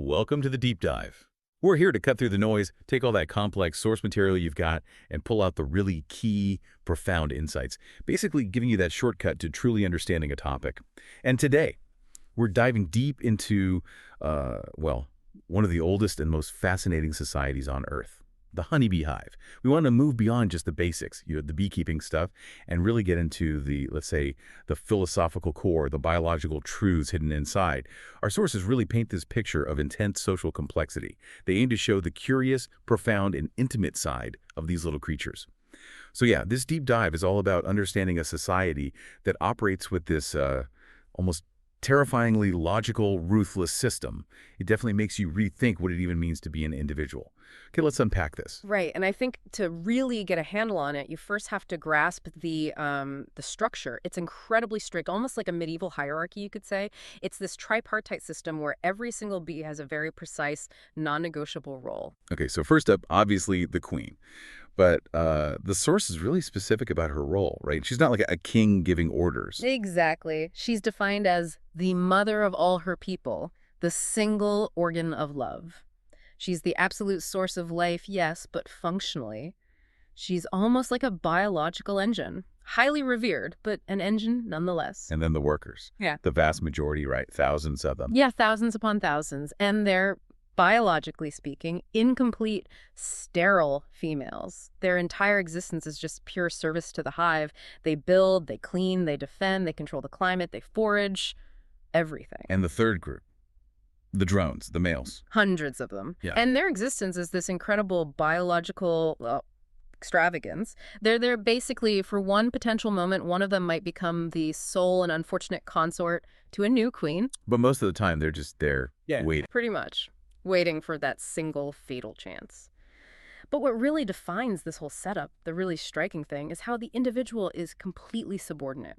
Welcome to the deep dive. We're here to cut through the noise, take all that complex source material you've got, and pull out the really key, profound insights, basically giving you that shortcut to truly understanding a topic. And today, we're diving deep into, one of the oldest and most fascinating societies on Earth, the honeybee hive. We want to move beyond just the basics, the beekeeping stuff, and really get into the, let's say, the philosophical core, the biological truths hidden inside. Our sources really paint this picture of intense social complexity. They aim to show the curious, profound, and intimate side of these little creatures. So yeah, this deep dive is all about understanding a society that operates with this almost terrifyingly logical, ruthless system. It definitely makes you rethink what it even means to be an individual. Okay, let's unpack this. Right, and I think to really get a handle on it, you first have to grasp the structure. It's incredibly strict, almost like a medieval hierarchy, you could say. It's this tripartite system where every single bee has a very precise, non-negotiable role. Okay, so first up, obviously the queen. But the source is really specific about her role, right? She's not like a king giving orders. Exactly. She's defined as the mother of all her people, the single organ of love. She's the absolute source of life, yes, but functionally, she's almost like a biological engine. Highly revered, but an engine nonetheless. And then the workers. Yeah. The vast majority, right? Thousands of them. Yeah, thousands upon thousands. And they're, biologically speaking, incomplete, sterile females. Their entire existence is just pure service to the hive. They build, they clean, they defend, they control the climate, they forage, everything. And the third group, the drones, the males. Hundreds of them. Yeah. And their existence is this incredible biological extravagance. They're basically, for one potential moment, one of them might become the sole and unfortunate consort to a new queen. But most of the time, they're just there waiting. Pretty much. Waiting for that single fatal chance. But what really defines this whole setup, the really striking thing, is how the individual is completely subordinate.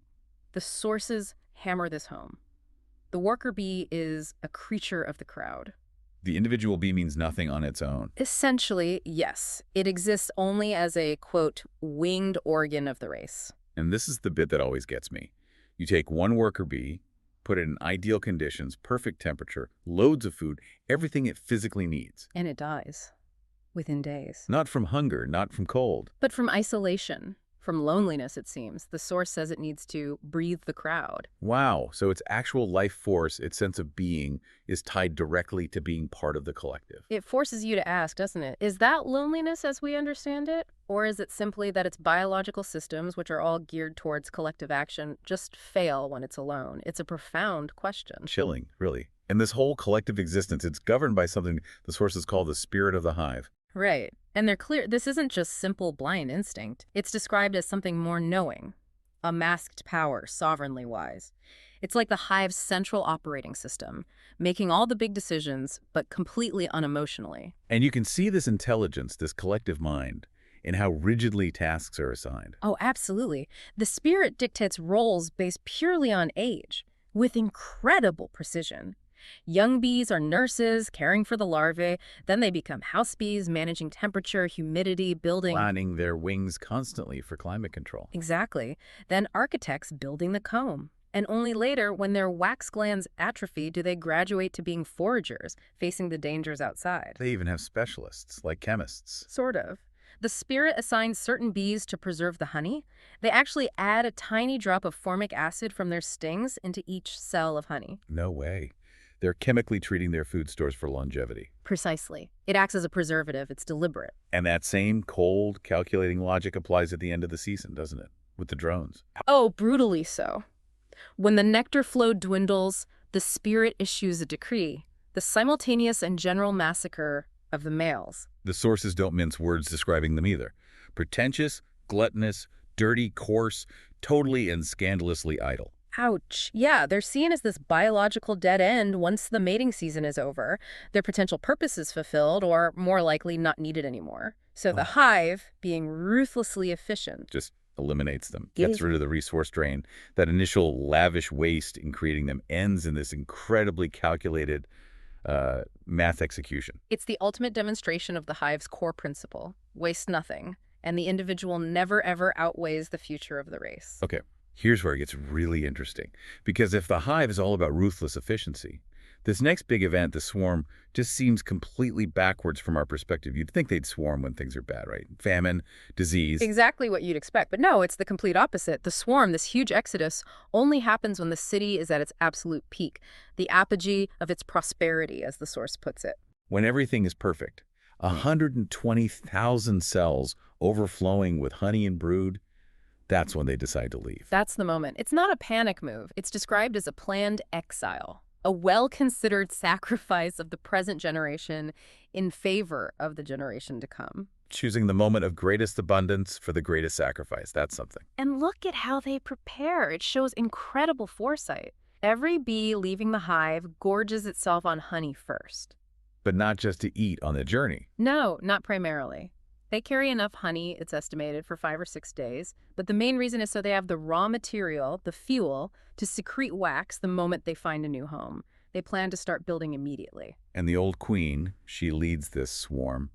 The sources hammer this home. The worker bee is a creature of the crowd. The individual bee means nothing on its own. Essentially, yes. It exists only as a, quote, winged organ of the race. And this is the bit that always gets me. You take one worker bee, put it in ideal conditions, perfect temperature, loads of food, everything it physically needs. And it dies. Within days. Not from hunger, not from cold. But from isolation. From loneliness, it seems. The source says it needs to breathe the crowd. Wow. So its actual life force, its sense of being, is tied directly to being part of the collective. It forces you to ask, doesn't it? Is that loneliness as we understand it? Or is it simply that its biological systems, which are all geared towards collective action, just fail when it's alone? It's a profound question. Chilling, really. And this whole collective existence, it's governed by something the sources call the spirit of the hive. Right. And they're clear, this isn't just simple blind instinct. It's described as something more knowing, a masked power, sovereignly wise. It's like the hive's central operating system, making all the big decisions, but completely unemotionally. And you can see this intelligence, this collective mind, in how rigidly tasks are assigned. Oh, absolutely. The spirit dictates roles based purely on age, with incredible precision. Young bees are nurses, caring for the larvae. Then they become house bees, managing temperature, humidity, building... Planning their wings constantly for climate control. Exactly. Then architects building the comb. And only later, when their wax glands atrophy, do they graduate to being foragers, facing the dangers outside. They even have specialists, like chemists. Sort of. The spirit assigns certain bees to preserve the honey. They actually add a tiny drop of formic acid from their stings into each cell of honey. No way. They're chemically treating their food stores for longevity. Precisely. It acts as a preservative. It's deliberate. And that same cold, calculating logic applies at the end of the season, doesn't it? With the drones. Oh, brutally so. When the nectar flow dwindles, the spirit issues a decree, the simultaneous and general massacre of the males. The sources don't mince words describing them either. Pretentious, gluttonous, dirty, coarse, totally and scandalously idle. Ouch. Yeah, they're seen as this biological dead end once the mating season is over. Their potential purpose is fulfilled, or more likely not needed anymore. So the hive, being ruthlessly efficient, just eliminates them, gets rid of the resource drain. That initial lavish waste in creating them ends in this incredibly calculated math execution. It's the ultimate demonstration of the hive's core principle: waste nothing, and the individual never ever outweighs the future of the race. Okay. Here's where it gets really interesting, because if the hive is all about ruthless efficiency, This next big event, the swarm, just seems completely backwards from our perspective. You'd think they'd swarm when things are bad, right? Famine, disease. Exactly what you'd expect. But no, it's the complete opposite. The swarm, this huge exodus, only happens when the city is at its absolute peak, the apogee of its prosperity, as the source puts it. When everything is perfect. 120,000 cells overflowing with honey and brood. That's when they decide to leave. That's the moment. It's not a panic move. It's described as a planned exile, a well-considered sacrifice of the present generation in favor of the generation to come. Choosing the moment of greatest abundance for the greatest sacrifice. That's something. And look at how they prepare. It shows incredible foresight. Every bee leaving the hive gorges itself on honey first. But not just to eat on the journey. No, not primarily. They carry enough honey, it's estimated, for 5 or 6 days, but the main reason is so they have the raw material, the fuel, to secrete wax the moment they find a new home. They plan to start building immediately. And the old queen, she leads this swarm.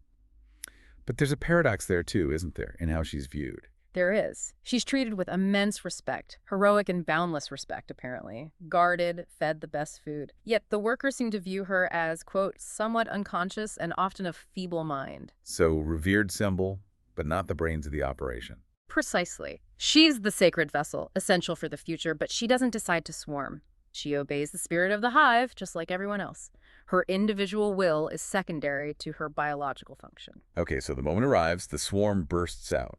But there's a paradox there too, isn't there, in how she's viewed? There is. She's treated with immense respect, heroic and boundless respect, apparently. Guarded, fed the best food. Yet the workers seem to view her as, quote, somewhat unconscious and often of feeble mind. So revered symbol, but not the brains of the operation. Precisely. She's the sacred vessel, essential for the future, but she doesn't decide to swarm. She obeys the spirit of the hive, just like everyone else. Her individual will is secondary to her biological function. Okay, so the moment arrives, the swarm bursts out.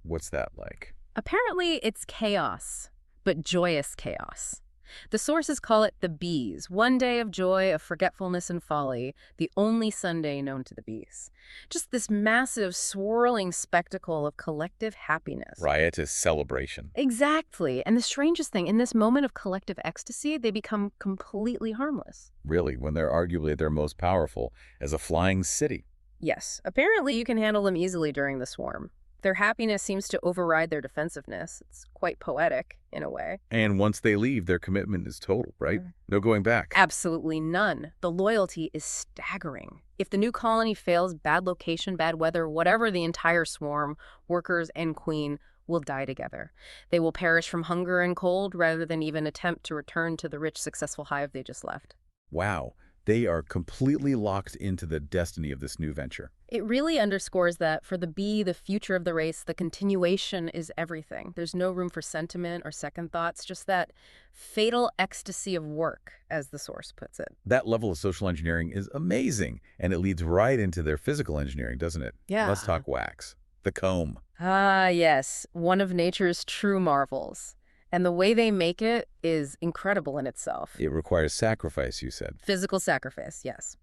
What's that like? Apparently, it's chaos, but joyous chaos. The sources call it the bees, one day of joy, of forgetfulness and folly, the only Sunday known to the bees. Just this massive, swirling spectacle of collective happiness. Riotous celebration. Exactly. And the strangest thing, in this moment of collective ecstasy, they become completely harmless. Really, when they're arguably at their most powerful, as a flying city. Yes. Apparently, you can handle them easily during the swarm. Their happiness seems to override their defensiveness. It's quite poetic, in a way. And once they leave, their commitment is total, right? No going back. Absolutely none. The loyalty is staggering. If the new colony fails, bad location, bad weather, whatever, the entire swarm, workers and queen, will die together. They will perish from hunger and cold rather than even attempt to return to the rich, successful hive they just left. Wow. They are completely locked into the destiny of this new venture. It really underscores that for the bee, the future of the race, the continuation is everything. There's no room for sentiment or second thoughts, just that fatal ecstasy of work, as the source puts it. That level of social engineering is amazing, and it leads right into their physical engineering, doesn't it? Yeah. Let's talk wax. The comb. Ah, yes, one of nature's true marvels. And the way they make it is incredible in itself. It requires sacrifice, you said. Physical sacrifice, yes.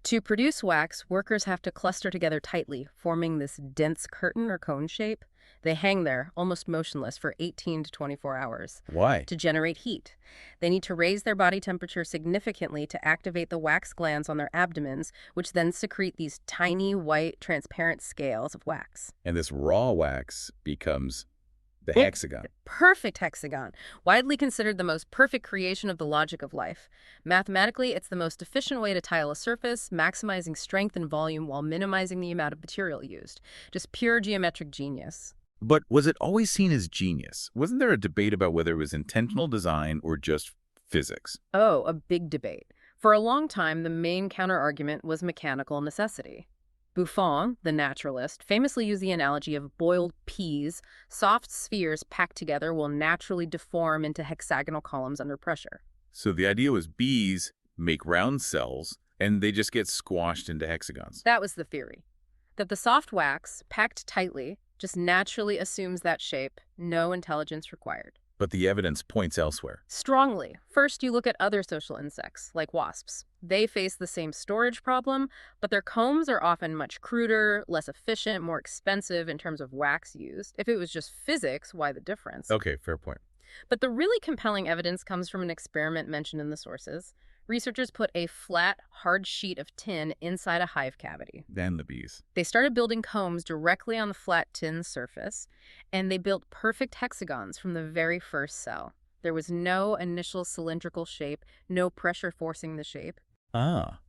To produce wax, workers have to cluster together tightly, forming this dense curtain or cone shape. They hang there, almost motionless, for 18 to 24 hours. Why? To generate heat. They need to raise their body temperature significantly to activate the wax glands on their abdomens, which then secrete these tiny, white, transparent scales of wax. And this raw wax becomes the hexagon. Perfect hexagon, widely considered the most perfect creation of the logic of life. Mathematically, it's the most efficient way to tile a surface, maximizing strength and volume while minimizing the amount of material used. Just pure geometric genius. But was it always seen as genius? Wasn't there a debate about whether it was intentional design or just physics? Oh, a big debate. For a long time, the main counter-argument was mechanical necessity. Buffon, the naturalist, famously used the analogy of boiled peas. Soft spheres packed together will naturally deform into hexagonal columns under pressure. So the idea was bees make round cells, and they just get squashed into hexagons. That was the theory. That the soft wax, packed tightly, just naturally assumes that shape, no intelligence required. But the evidence points elsewhere. Strongly. First, you look at other social insects, like wasps. They face the same storage problem, but their combs are often much cruder, less efficient, more expensive in terms of wax used. If it was just physics, why the difference? Okay, fair point. But the really compelling evidence comes from an experiment mentioned in the sources. Researchers put a flat, hard sheet of tin inside a hive cavity. Then the bees. They started building combs directly on the flat tin surface, and they built perfect hexagons from the very first cell. There was no initial cylindrical shape, no pressure forcing the shape. Ah.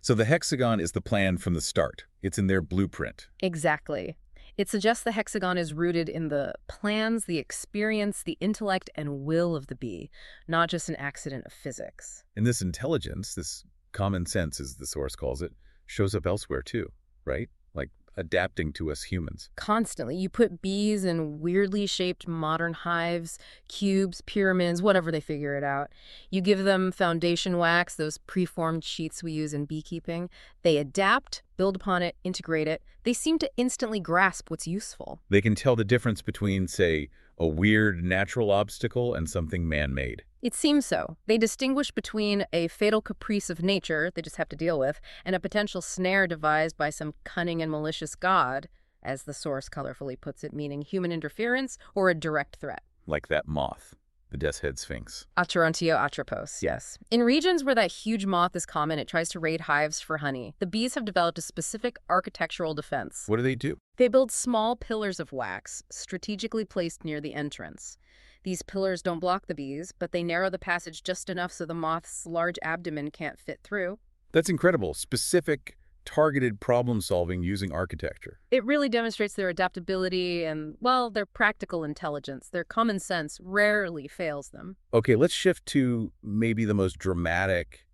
So the hexagon is the plan from the start. It's in their blueprint. Exactly. It suggests the hexagon is rooted in the plans, the experience, the intellect, and will of the bee, not just an accident of physics. And this intelligence, this common sense, as the source calls it, shows up elsewhere too, right? Like adapting to us humans. Constantly. You put bees in weirdly shaped modern hives, cubes, pyramids, whatever they figure it out. You give them foundation wax, those preformed sheets we use in beekeeping. They adapt, build upon it, integrate it. They seem to instantly grasp what's useful. They can tell the difference between, say, a weird natural obstacle and something man-made. It seems so. They distinguish between a fatal caprice of nature they just have to deal with and a potential snare devised by some cunning and malicious god, as the source colorfully puts it, meaning human interference or a direct threat. Like that moth, the death's head sphinx. Acherontia atropos, yes. In regions where that huge moth is common, it tries to raid hives for honey. The bees have developed a specific architectural defense. What do? They build small pillars of wax, strategically placed near the entrance. These pillars don't block the bees, but they narrow the passage just enough so the moth's large abdomen can't fit through. That's incredible. Specific, targeted problem-solving using architecture. It really demonstrates their adaptability and, well, their practical intelligence. Their common sense rarely fails them. Okay, let's shift to maybe the most dramatic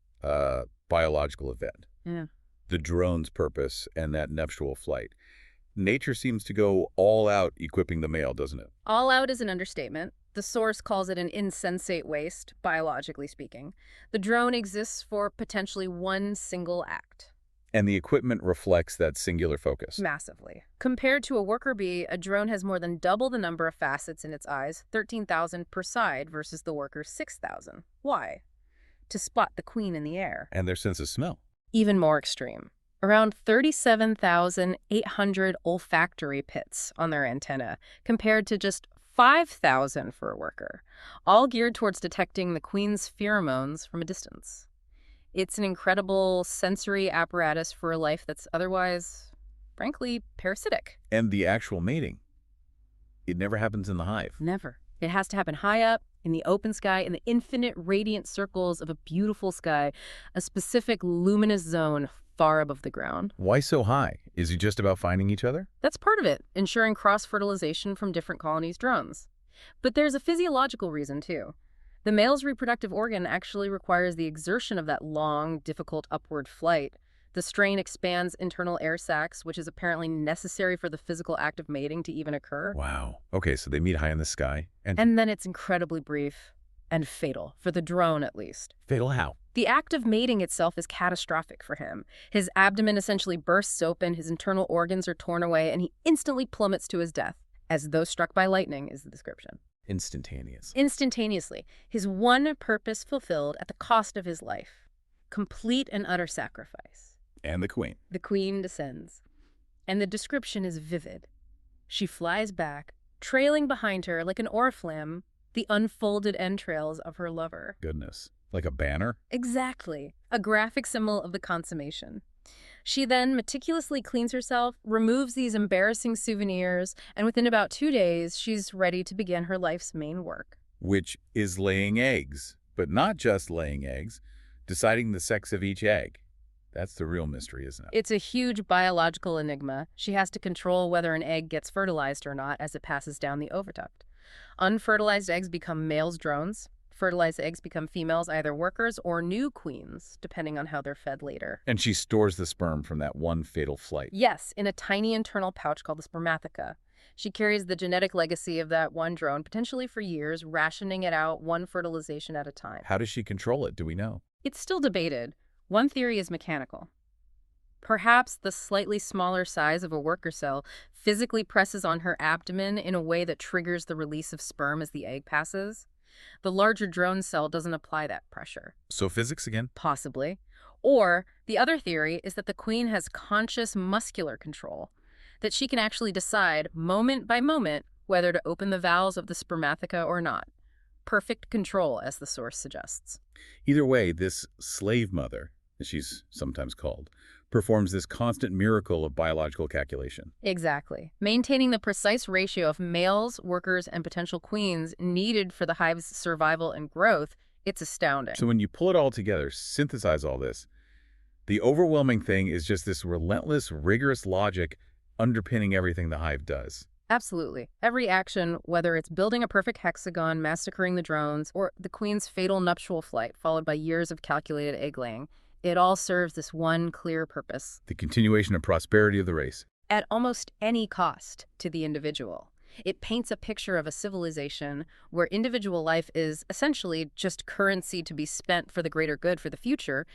biological event. Yeah. The drone's purpose and that nuptial flight. Nature seems to go all out equipping the male, doesn't it? All out is an understatement. The source calls it an insensate waste, biologically speaking. The drone exists for potentially one single act. And the equipment reflects that singular focus. Massively. Compared to a worker bee, a drone has more than double the number of facets in its eyes, 13,000 per side versus the worker's 6,000. Why? To spot the queen in the air. And their sense of smell. Even more extreme. Around 37,800 olfactory pits on their antenna, compared to just 5,000 for a worker, all geared towards detecting the queen's pheromones from a distance. It's an incredible sensory apparatus for a life that's otherwise, frankly, parasitic. And the actual mating. It never happens in the hive. Never. It has to happen high up, in the open sky, in the infinite radiant circles of a beautiful sky, a specific luminous zone far above the ground. Why so high? Is it just about finding each other? That's part of it, ensuring cross-fertilization from different colonies' drones. But there's a physiological reason, too. The male's reproductive organ actually requires the exertion of that long, difficult upward flight. The strain expands internal air sacs, which is apparently necessary for the physical act of mating to even occur. Wow. Okay, so they meet high in the sky. And then it's incredibly brief and fatal, for the drone at least. Fatal how? The act of mating itself is catastrophic for him. His abdomen essentially bursts open, his internal organs are torn away, and he instantly plummets to his death, as though struck by lightning is the description. Instantaneous. Instantaneously. His one purpose fulfilled at the cost of his life. Complete and utter sacrifice. And the queen. The queen descends. And the description is vivid. She flies back, trailing behind her like an oriflamme, the unfolded entrails of her lover. Goodness. Like a banner? Exactly. A graphic symbol of the consummation. She then meticulously cleans herself, removes these embarrassing souvenirs, and within about 2 days, she's ready to begin her life's main work. Which is laying eggs. But not just laying eggs, deciding the sex of each egg. That's the real mystery, isn't it? It's a huge biological enigma. She has to control whether an egg gets fertilized or not as it passes down the oviduct. Unfertilized eggs become males' drones. Fertilized eggs become females, either workers or new queens, depending on how they're fed later. And she stores the sperm from that one fatal flight. Yes, in a tiny internal pouch called the spermatheca. She carries the genetic legacy of that one drone, potentially for years, rationing it out one fertilization at a time. How does she control it? Do we know? It's still debated. One theory is mechanical. Perhaps the slightly smaller size of a worker cell physically presses on her abdomen in a way that triggers the release of sperm as the egg passes. The larger drone cell doesn't apply that pressure. So physics again? Possibly. Or the other theory is that the queen has conscious muscular control, that she can actually decide moment by moment whether to open the valves of the spermatheca or not. Perfect control, as the source suggests. Either way, this slave mother, as she's sometimes called, performs this constant miracle of biological calculation. Exactly. Maintaining the precise ratio of males, workers, and potential queens needed for the hive's survival and growth, it's astounding. So when you pull it all together, synthesize all this, the overwhelming thing is just this relentless, rigorous logic underpinning everything the hive does. Absolutely. Every action, whether it's building a perfect hexagon, massacring the drones, or the queen's fatal nuptial flight followed by years of calculated egg-laying, it all serves this one clear purpose. The continuation and prosperity of the race. At almost any cost to the individual. It paints a picture of a civilization where individual life is essentially just currency to be spent for the greater good for the future.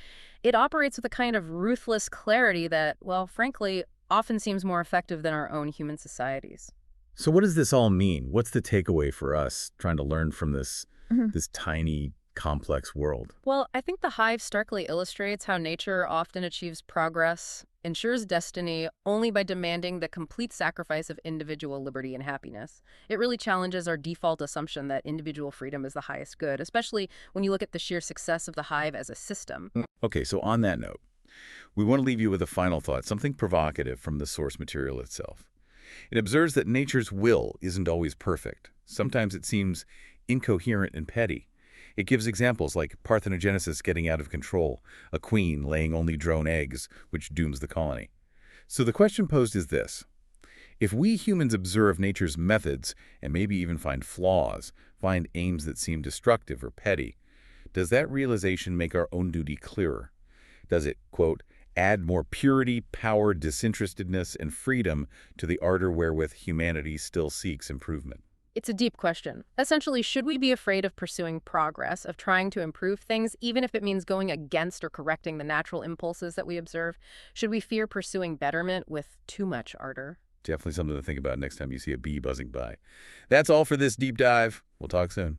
It operates with a kind of ruthless clarity that, well, frankly, often seems more effective than our own human societies. So what does this all mean? What's the takeaway for us trying to learn from this tiny, complex world? Well, I think the hive starkly illustrates how nature often achieves progress, ensures destiny, only by demanding the complete sacrifice of individual liberty and happiness. It really challenges our default assumption that individual freedom is the highest good, especially when you look at the sheer success of the hive as a system. Okay, so on that note, we want to leave you with a final thought, something provocative from the source material itself. It observes that nature's will isn't always perfect. Sometimes it seems incoherent and petty. It gives examples like parthenogenesis getting out of control, a queen laying only drone eggs, which dooms the colony. So the question posed is this. If we humans observe nature's methods and maybe even find flaws, find aims that seem destructive or petty, does that realization make our own duty clearer? Does it, quote, add more purity, power, disinterestedness, and freedom to the ardor wherewith humanity still seeks improvement? It's a deep question. Essentially, should we be afraid of pursuing progress, of trying to improve things, even if it means going against or correcting the natural impulses that we observe? Should we fear pursuing betterment with too much ardor? Definitely something to think about next time you see a bee buzzing by. That's all for this deep dive. We'll talk soon.